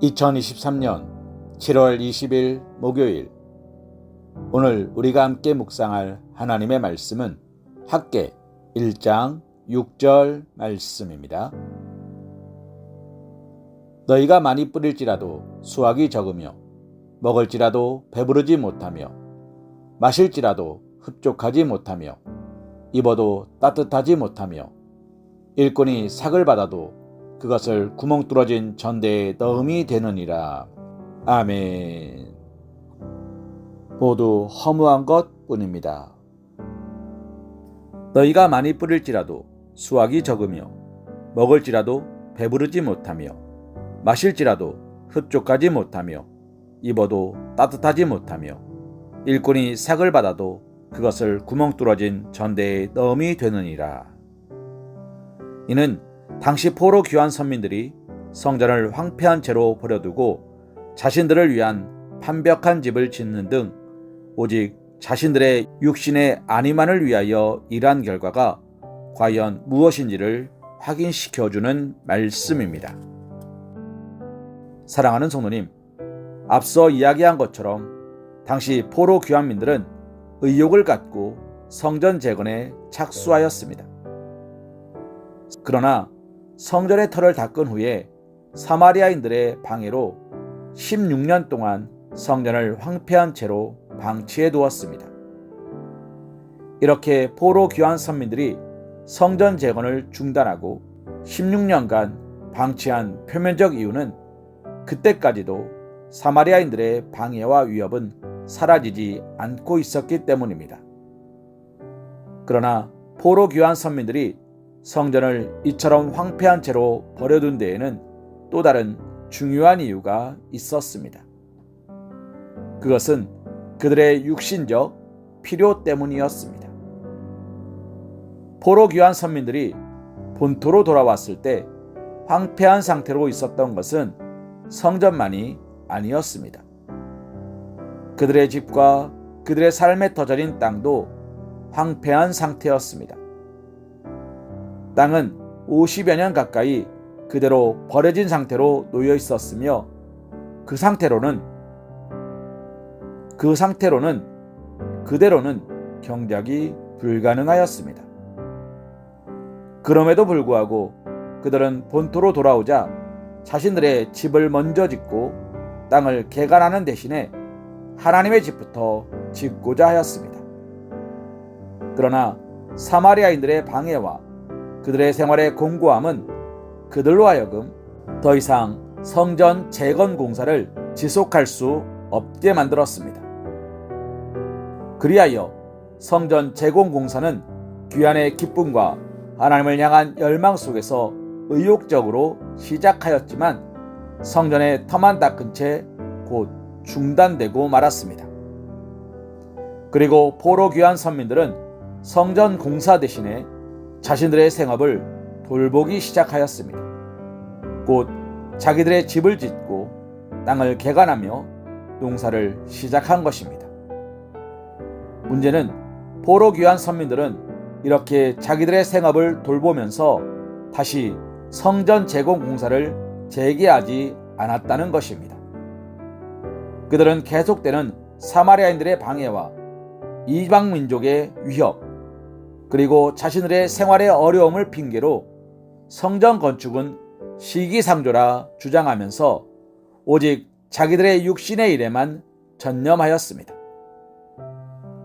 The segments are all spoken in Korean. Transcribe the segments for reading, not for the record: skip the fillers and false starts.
2023년 7월 20일 목요일, 오늘 우리가 함께 묵상할 하나님의 말씀은 학개 1장 6절 말씀입니다. 너희가 많이 뿌릴지라도 수확이 적으며 먹을지라도 배부르지 못하며 마실지라도 흡족하지 못하며 입어도 따뜻하지 못하며 일꾼이 삭을 받아도 그것을 구멍 뚫어진 전대에 넣음이 되느니라. 아멘. 모두 허무한 것뿐입니다. 너희가 많이 뿌릴지라도 수확이 적으며 먹을지라도 배부르지 못하며 마실지라도 흡족하지 못하며 입어도 따뜻하지 못하며 일꾼이 삭을 받아도 그것을 구멍 뚫어진 전대에 넣음이 되느니라. 이는 당시 포로 귀환 선민들이 성전을 황폐한 채로 버려두고 자신들을 위한 판벽한 집을 짓는 등 오직 자신들의 육신의 안위만을 위하여 일한 결과가 과연 무엇인지를 확인시켜주는 말씀입니다. 사랑하는 성도님, 앞서 이야기한 것처럼 당시 포로 귀환민들은 의욕을 갖고 성전 재건에 착수하였습니다. 그러나 성전의 터를 닦은 후에 사마리아인들의 방해로 16년 동안 성전을 황폐한 채로 방치해 두었습니다. 이렇게 포로 귀환 선민들이 성전 재건을 중단하고 16년간 방치한 표면적 이유는 그때까지도 사마리아인들의 방해와 위협은 사라지지 않고 있었기 때문입니다. 그러나 포로 귀환 선민들이 성전을 이처럼 황폐한 채로 버려둔 데에는 또 다른 중요한 이유가 있었습니다. 그것은 그들의 육신적 필요 때문이었습니다. 포로 귀환 선민들이 본토로 돌아왔을 때 황폐한 상태로 있었던 것은 성전만이 아니었습니다. 그들의 집과 그들의 삶에 터전인 땅도 황폐한 상태였습니다. 땅은 50여 년 가까이 그대로 버려진 상태로 놓여 있었으며 그 상태로는 그대로는 경작이 불가능하였습니다. 그럼에도 불구하고 그들은 본토로 돌아오자 자신들의 집을 먼저 짓고 땅을 개간하는 대신에 하나님의 집부터 짓고자 하였습니다. 그러나 사마리아인들의 방해와 그들의 생활의 공고함은 그들로 하여금 더 이상 성전 재건 공사를 지속할 수 없게 만들었습니다. 그리하여 성전 재건 공사는 귀환의 기쁨과 하나님을 향한 열망 속에서 의욕적으로 시작하였지만 성전의 터만 닦은 채 곧 중단되고 말았습니다. 그리고 포로 귀환 선민들은 성전 공사 대신에 자신들의 생업을 돌보기 시작하였습니다. 곧 자기들의 집을 짓고 땅을 개간하며 농사를 시작한 것입니다. 문제는 포로 귀환 선민들은 이렇게 자기들의 생업을 돌보면서 다시 성전 재건 공사를 재개하지 않았다는 것입니다. 그들은 계속되는 사마리아인들의 방해와 이방 민족의 위협, 그리고 자신들의 생활의 어려움을 핑계로 성전 건축은 시기상조라 주장하면서 오직 자기들의 육신의 일에만 전념하였습니다.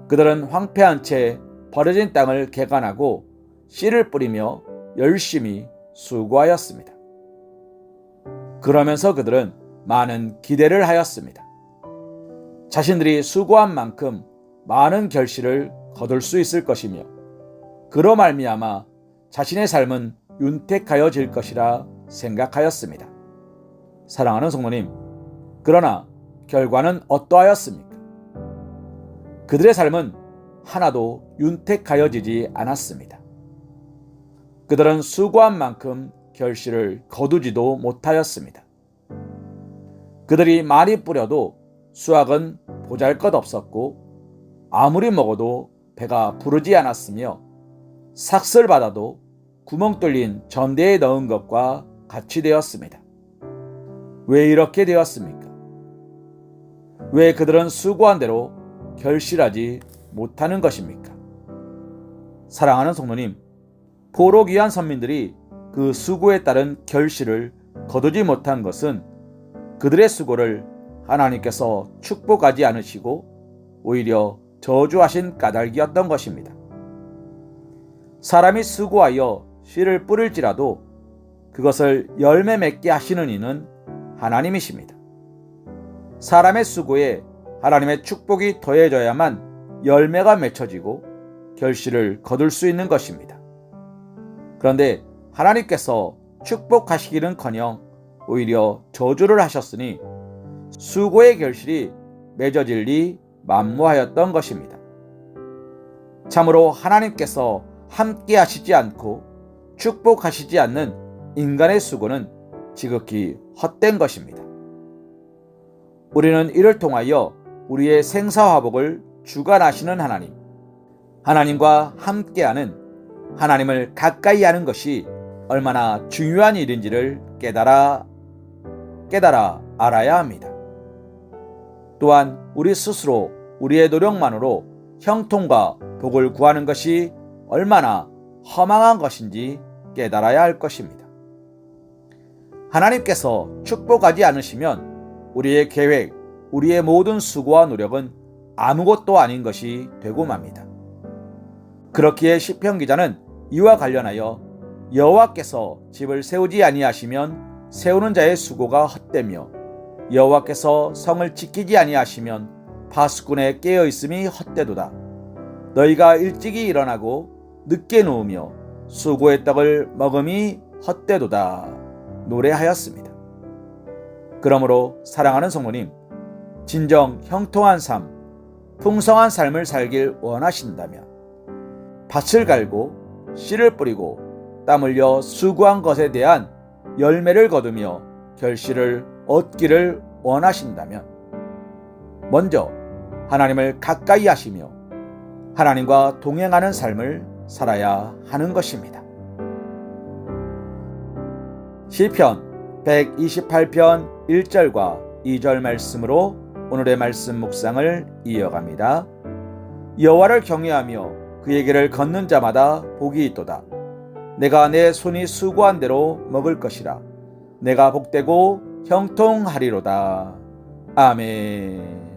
그들은 황폐한 채 버려진 땅을 개간하고 씨를 뿌리며 열심히 수고하였습니다. 그러면서 그들은 많은 기대를 하였습니다. 자신들이 수고한 만큼 많은 결실을 거둘 수 있을 것이며 그로 말미암아 자신의 삶은 윤택하여질 것이라 생각하였습니다. 사랑하는 성도님, 그러나 결과는 어떠하였습니까? 그들의 삶은 하나도 윤택하여지지 않았습니다. 그들은 수고한 만큼 결실을 거두지도 못하였습니다. 그들이 많이 뿌려도 수확은 보잘것없었고 아무리 먹어도 배가 부르지 않았으며 삭슬 받아도 구멍 뚫린 전대에 넣은 것과 같이 되었습니다. 왜 이렇게 되었습니까? 왜 그들은 수고한 대로 결실하지 못하는 것입니까? 사랑하는 성도님, 포로 귀한 선민들이 그 수고에 따른 결실을 거두지 못한 것은 그들의 수고를 하나님께서 축복하지 않으시고 오히려 저주하신 까닭이었던 것입니다. 사람이 수고하여 씨를 뿌릴지라도 그것을 열매 맺게 하시는 이는 하나님이십니다. 사람의 수고에 하나님의 축복이 더해져야만 열매가 맺혀지고 결실을 거둘 수 있는 것입니다. 그런데 하나님께서 축복하시기는커녕 오히려 저주를 하셨으니 수고의 결실이 맺어질 리 만무하였던 것입니다. 참으로 하나님께서 함께 하시지 않고 축복하시지 않는 인간의 수고는 지극히 헛된 것입니다. 우리는 이를 통하여 우리의 생사화복을 주관하시는 하나님, 하나님과 함께하는 하나님을 가까이 하는 것이 얼마나 중요한 일인지를 깨달아 알아야 합니다. 또한 우리 스스로 우리의 노력만으로 형통과 복을 구하는 것이 얼마나 허망한 것인지 깨달아야 할 것입니다. 하나님께서 축복하지 않으시면 우리의 계획, 우리의 모든 수고와 노력은 아무것도 아닌 것이 되고 맙니다. 그렇기에 시편 기자는 이와 관련하여 여호와께서 집을 세우지 아니하시면 세우는 자의 수고가 헛되며 여호와께서 성을 지키지 아니하시면 파수꾼의 깨어 있음이 헛되도다. 너희가 일찍이 일어나고 늦게 누우며 수고의 떡을 먹음이 헛되도다 노래하였습니다. 그러므로 사랑하는 성도님, 진정 형통한 삶, 풍성한 삶을 살길 원하신다면 밭을 갈고 씨를 뿌리고 땀 흘려 수고한 것에 대한 열매를 거두며 결실을 얻기를 원하신다면 먼저 하나님을 가까이 하시며 하나님과 동행하는 삶을 살아야 하는 것입니다. 시편 128편 1절과 2절 말씀으로 오늘의 말씀 묵상을 이어갑니다. 여호와를 경외하며 그의 길을 걷는 자마다 복이 있도다. 내가 내 손이 수고한 대로 먹을 것이라. 내가 복되고 형통하리로다. 아멘.